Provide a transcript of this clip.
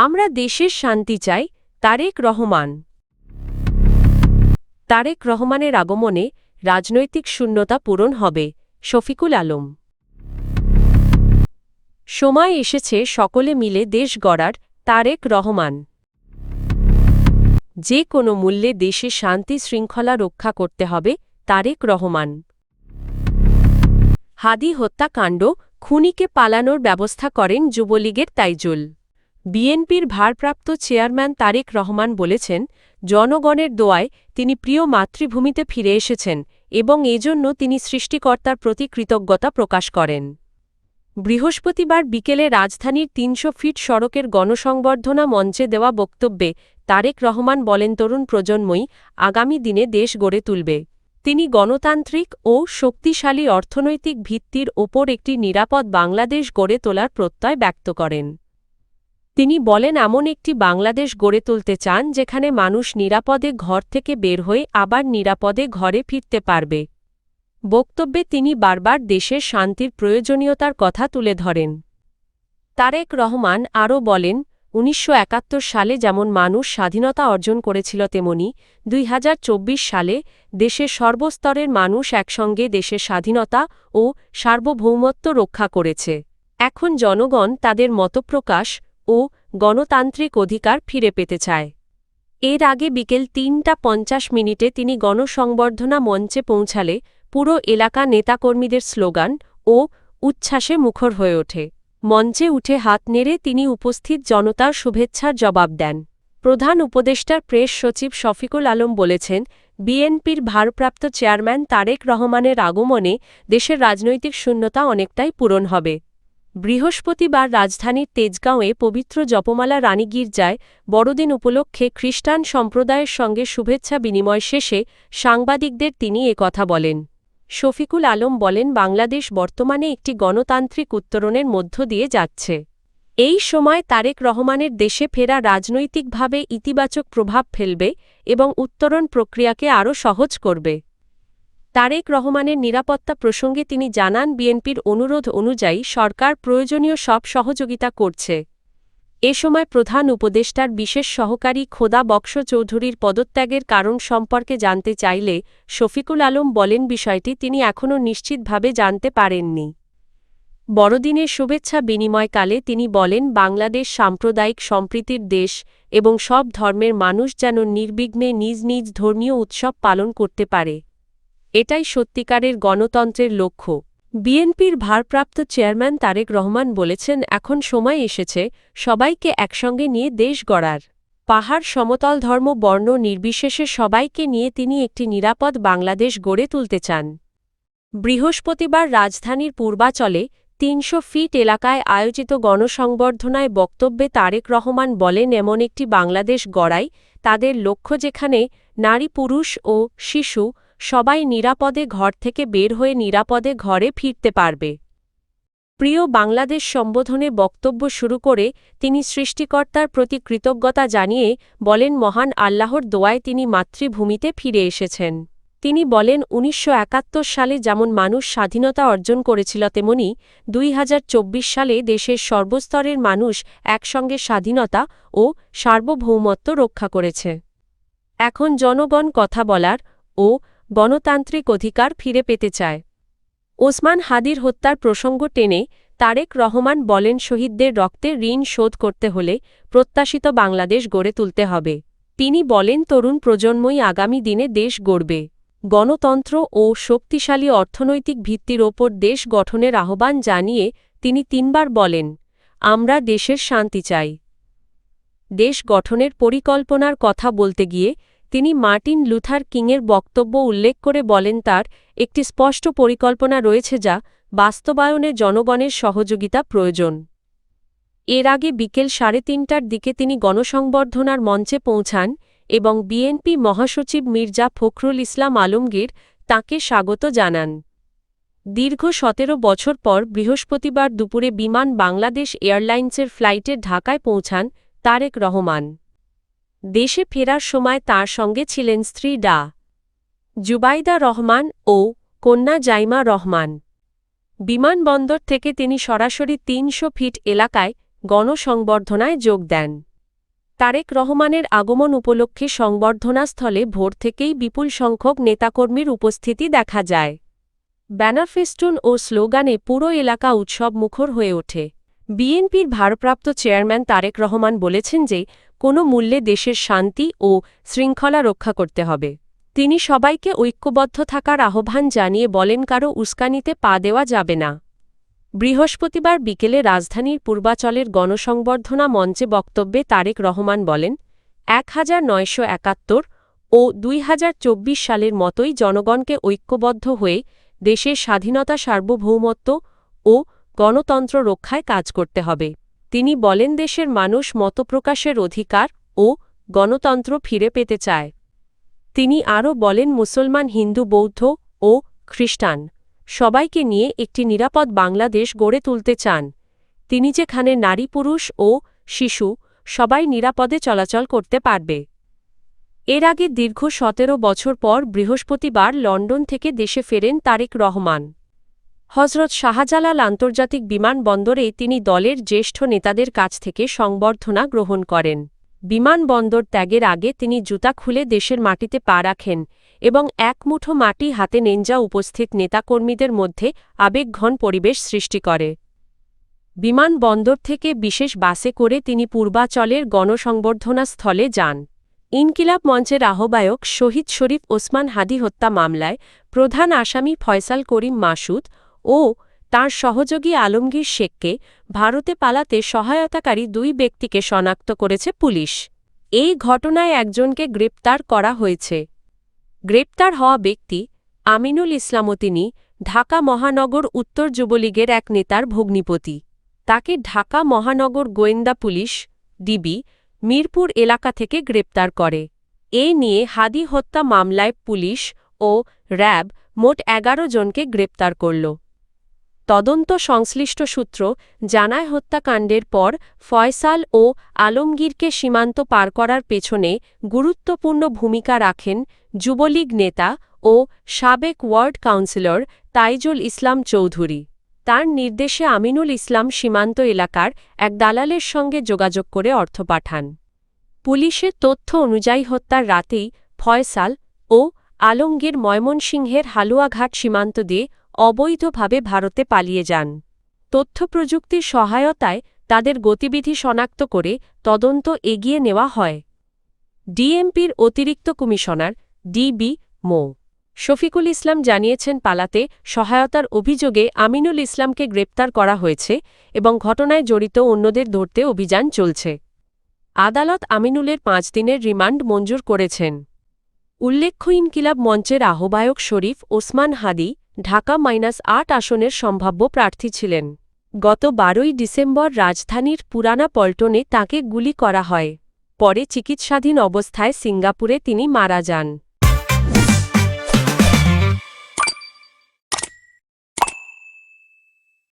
আমরা দেশের শান্তি চাই, তারেক রহমান। তারেক রহমানের আগমনে রাজনৈতিক শূন্যতা পূরণ হবে, শফিকুল আলম। সময় এসেছে সকলে মিলে দেশ গড়ার, তারেক রহমান। যে কোনো মূল্যে দেশে শান্তি শৃঙ্খলা রক্ষা করতে হবে, তারেক রহমান। হাদি হত্যাকাণ্ড, খুনিকে পালানোর ব্যবস্থা করেন যুবলীগের তাইজুল। বিএনপির ভারপ্রাপ্ত চেয়ারম্যান তারেক রহমান বলেছেন, জনগণের দোয়ায় তিনি প্রিয় মাতৃভূমিতে ফিরে এসেছেন এবং এজন্য তিনি সৃষ্টিকর্তার প্রতি কৃতজ্ঞতা প্রকাশ করেন। বৃহস্পতিবার বিকেলে রাজধানীর ৩০০ ফিট সড়কের গণসংবর্ধনা মঞ্চে দেওয়া বক্তব্যে তারেক রহমান বলেন, তরুণ প্রজন্মই আগামী দিনে দেশ গড়ে তুলবে। তিনি গণতান্ত্রিক ও শক্তিশালী অর্থনৈতিক ভিত্তির ওপর একটি নিরাপদ বাংলাদেশ গড়ে তোলার প্রত্যয় ব্যক্ত করেন। তিনি বলেন, এমন একটি বাংলাদেশ গড়ে তুলতে চান যেখানে মানুষ নিরাপদে ঘর থেকে বের হয়ে আবার নিরাপদে ঘরে ফিরতে পারবে। বক্তব্যে তিনি বারবার দেশের শান্তির প্রয়োজনীয়তার কথা তুলে ধরেন। তারেক রহমান আরও বলেন, ১৯৭১ সালে যেমন মানুষ স্বাধীনতা অর্জন করেছিল তেমনি ২০২৪ সালে দেশের সর্বস্তরের মানুষ একসঙ্গে দেশের স্বাধীনতা ও সার্বভৌমত্ব রক্ষা করেছে। এখন জনগণ তাদের মতপ্রকাশ ও গণতান্ত্রিক অধিকার ফিরে পেতে চায়। এর আগে বিকেল ৩টা ৫০ তিনি গণসংবর্ধনা মঞ্চে পৌঁছালে পুরো এলাকা নেতাকর্মীদের স্লোগান ও উচ্ছ্বাসে মুখর হয়ে ওঠে। মঞ্চে উঠে হাত নেড়ে তিনি উপস্থিত জনতার শুভেচ্ছার জবাব দেন। প্রধান উপদেষ্টার প্রেস সচিব শফিকুল আলম বলেছেন, বিএনপির ভারপ্রাপ্ত চেয়ারম্যান তারেক রহমানের আগমনে দেশের রাজনৈতিক শূন্যতা অনেকটাই পূরণ হবে। বৃহস্পতিবার রাজধানীর তেজগাঁওয়ে পবিত্র জপমালা রানী গির্জায় বড়দিন উপলক্ষে খ্রিস্টান সম্প্রদায়ের সঙ্গে শুভেচ্ছা বিনিময় শেষে সাংবাদিকদের তিনি একথা বলেন। শফিকুল আলম বলেন, বাংলাদেশ বর্তমানে একটি গণতান্ত্রিক উত্তরণের মধ্য দিয়ে যাচ্ছে। এই সময় তারেক রহমানের দেশে ফেরা রাজনৈতিকভাবে ইতিবাচক প্রভাব ফেলবে এবং উত্তরণ প্রক্রিয়াকে আরও সহজ করবে। তারেক রহমানের নিরাপত্তা প্রসঙ্গে তিনি জানান, বিএনপির অনুরোধ অনুযায়ী সরকার প্রয়োজনীয় সব সহযোগিতা করছে। এ সময় প্রধান উপদেষ্টার বিশেষ সহকারী খোদা বক্স চৌধুরীর পদত্যাগের কারণ সম্পর্কে জানতে চাইলে শফিকুল আলম বলেন, বিষয়টি তিনি এখনও নিশ্চিতভাবে জানতে পারেননি। বড়দিনের শুভেচ্ছা বিনিময়কালে তিনি বলেন, বাংলাদেশ সাম্প্রদায়িক সম্প্রীতির দেশ এবং সব ধর্মের মানুষ যেন নির্বিঘ্নে নিজ নিজ ধর্মীয় উৎসব পালন করতে পারে। এটাই সত্যিকারের গণতন্ত্রের লক্ষ্য। বিএনপির ভারপ্রাপ্ত চেয়ারম্যান তারেক রহমান বলেছেন, এখন সময় এসেছে সবাইকে একসঙ্গে নিয়ে দেশ গড়ার। পাহাড় সমতল ধর্ম বর্ণ নির্বিশেষে সবাইকে নিয়ে তিনি একটি নিরাপদ বাংলাদেশ গড়ে তুলতে চান। বৃহস্পতিবার রাজধানীর পূর্বাচলে ৩০০ ফিট এলাকায় আয়োজিত গণসংবর্ধনায় বক্তব্যে তারেক রহমান বলেন, এমন একটি বাংলাদেশ গড়াই তাদের লক্ষ্য যেখানে নারী পুরুষ ও শিশু সবাই নিরাপদে ঘর থেকে বের হয়ে নিরাপদে ঘরে ফিরতে পারবে। প্রিয় বাংলাদেশ সম্বোধনে বক্তব্য শুরু করে তিনি সৃষ্টিকর্তার প্রতি কৃতজ্ঞতা জানিয়ে বলেন, মহান আল্লাহর দোয়ায় তিনি মাতৃভূমিতে ফিরে এসেছেন। তিনি বলেন, ১৯৭১ সালে যেমন মানুষ স্বাধীনতা অর্জন করেছিল তেমনি ২০২৪ সালে দেশের সর্বস্তরের মানুষ একসঙ্গে স্বাধীনতা ও সার্বভৌমত্ব রক্ষা করেছে। এখন জনগণ কথা বলার ও গণতান্ত্রিক অধিকার ফিরে পেতে চায়। ওসমান হাদির হত্যার প্রসঙ্গ টেনে তারেক রহমান বলেন, শহীদদের রক্তের ঋণ শোধ করতে হলে প্রত্যাশিত বাংলাদেশ গড়ে তুলতে হবে। তিনি বলেন, তরুণ প্রজন্মই আগামী দিনে দেশ গড়বে। গণতন্ত্র ও শক্তিশালী অর্থনৈতিক ভিত্তির ওপর দেশ গঠনের আহ্বান জানিয়ে তিনি ৩বার বলেন, আমরা দেশের শান্তি চাই। দেশ গঠনের পরিকল্পনার কথা বলতে গিয়ে তিনি মার্টিন লুথার কিংয়ের বক্তব্য উল্লেখ করে বলেন, তার একটি স্পষ্ট পরিকল্পনা রয়েছে যা বাস্তবায়নে জনগণের সহযোগিতা প্রয়োজন। এর আগে বিকেল ৩:৩০টার দিকে তিনি গণসংবর্ধনার মঞ্চে পৌঁছান এবং বিএনপি মহাসচিব মির্জা ফখরুল ইসলাম আলমগীর তাঁকে স্বাগত জানান। দীর্ঘ ১৭ বছর পর বৃহস্পতিবার দুপুরে বিমান বাংলাদেশ এয়ারলাইন্সের ফ্লাইটে ঢাকায় পৌঁছান তারেক রহমান। দেশে ফেরার সময় তাঁর সঙ্গে ছিলেন স্ত্রী ডা. জুবাইদা রহমান ও কন্যা জাইমা রহমান। বিমানবন্দর থেকে তিনি সরাসরি ৩০০ ফিট এলাকায় গণসংবর্ধনায় যোগ দেন। তারেক রহমানের আগমন উপলক্ষে সংবর্ধনাস্থলে ভোর থেকেই বিপুল সংখ্যক নেতাকর্মীর উপস্থিতি দেখা যায়। ব্যানার ফেস্টুন ও স্লোগানে পুরো এলাকা উৎসবমুখর হয়ে ওঠে। বিএনপির ভারপ্রাপ্ত চেয়ারম্যান তারেক রহমান বলেছেন যে কোনো মূল্যে দেশের শান্তি ও শৃঙ্খলা রক্ষা করতে হবে। তিনি সবাইকে ঐক্যবদ্ধ থাকার আহ্বান জানিয়ে বলেন, কারো উস্কানিতে পা দেওয়া যাবে না। বৃহস্পতিবার বিকেলে রাজধানীর পূর্বাচলের গণসংবর্ধনা মঞ্চে বক্তব্যে তারেক রহমান বলেন, 1971 ও 2024 সালের মতোই জনগণকে ঐক্যবদ্ধ হয়ে দেশের স্বাধীনতা, সার্বভৌমত্ব ও গণতন্ত্র রক্ষায় কাজ করতে হবে। তিনি বলেন, দেশের মানুষ মতপ্রকাশের অধিকার ও গণতন্ত্র ফিরে পেতে চায়। তিনি আরও বলেন, মুসলমান, হিন্দু, বৌদ্ধ ও খ্রিস্টান সবাইকে নিয়ে একটি নিরাপদ বাংলাদেশ গড়ে তুলতে চান। তিনি যেখানে নারী, পুরুষ ও শিশু সবাই নিরাপদে চলাচল করতে পারবে। এর আগে দীর্ঘ 17 বছর পর বৃহস্পতিবার লন্ডন থেকে দেশে ফেরেন তারেক রহমান। হজরত শাহজালাল আন্তর্জাতিক বিমানবন্দরে তিনি দলের জ্যেষ্ঠ নেতাদের কাছ থেকে সংবর্ধনা গ্রহণ করেন। বিমানবন্দর ত্যাগের আগে তিনি জুতা খুলে দেশের মাটিতে পা রাখেন এবং এক মুঠো মাটি হাতে নেন, যা উপস্থিত নেতাকর্মীদের মধ্যে আবেগঘন পরিবেশ সৃষ্টি করে। বিমানবন্দর থেকে বিশেষ বাসে করে তিনি পূর্বাচলের গণসংবর্ধনা স্থলে যান। ইনকিলাব মঞ্চের আহ্বায়ক শহীদ শরীফ ওসমান হাদী হত্যা মামলায় প্রধান আসামি ফয়সাল করিম মাসুদ ও তাঁর সহযোগী আলমগীর শেখকে ভারতে পালাতে সহায়তাকারী 2 ব্যক্তিকে শনাক্ত করেছে পুলিশ। এই ঘটনায় একজনকে গ্রেপ্তার করা হয়েছে। গ্রেপ্তার হওয়া ব্যক্তি আমিনুল ইসলাম। তিনি ঢাকা মহানগর উত্তর যুবলীগের এক নেতার ভগ্নিপতি। তাকে ঢাকা মহানগর গোয়েন্দা পুলিশ ডিবি মিরপুর এলাকা থেকে গ্রেপ্তার করে। এ নিয়ে হাদী হত্যা মামলায় পুলিশ ও র্যাব মোট 11 জনকে গ্রেপ্তার করল। তদন্ত সংশ্লিষ্ট সূত্র জানায়, হত্যাকাণ্ডের পর ফয়সাল ও আলমগীরকে সীমান্ত পার করার পেছনে গুরুত্বপূর্ণ ভূমিকা রাখেন যুবলীগ নেতা ও সাবেক ওয়ার্ড কাউন্সিলর তাইজুল ইসলাম চৌধুরী। তার নির্দেশে আমিনুল ইসলাম সীমান্ত এলাকার এক দালালের সঙ্গে যোগাযোগ করে অর্থ পাঠান। পুলিশের তথ্য অনুযায়ী হত্যার রাতেই ফয়সাল ও আলমগীর ময়মনসিংহের হালুয়াঘাট সীমান্ত দিয়ে অবৈধভাবে ভারতে পালিয়ে যান। তথ্যপ্রযুক্তির সহায়তায় তাদের গতিবিধি শনাক্ত করে তদন্ত এগিয়ে নেওয়া হয়। ডিএমপির অতিরিক্ত কমিশনার ডিবি মো. শফিকুল ইসলাম জানিয়েছেন, পালাতে সহায়তার অভিযোগে আমিনুল ইসলামকে গ্রেপ্তার করা হয়েছে এবং ঘটনায় জড়িত অন্যদের ধরতে অভিযান চলছে। আদালত আমিনুলের 5 দিনের রিমান্ড মঞ্জুর করেছেন। উল্লেখ্য, ইনকিলাব মঞ্চের আহ্বায়ক শরীফ ওসমান হাদী ঢাকা -8 আসনের সম্ভাব্য প্রার্থী ছিলেন। গত 12 ডিসেম্বর রাজধানীর পুরানা পল্টনে তাঁকে গুলি করা হয়। পরে চিকিৎসাধীন অবস্থায় সিঙ্গাপুরে তিনি মারা যান।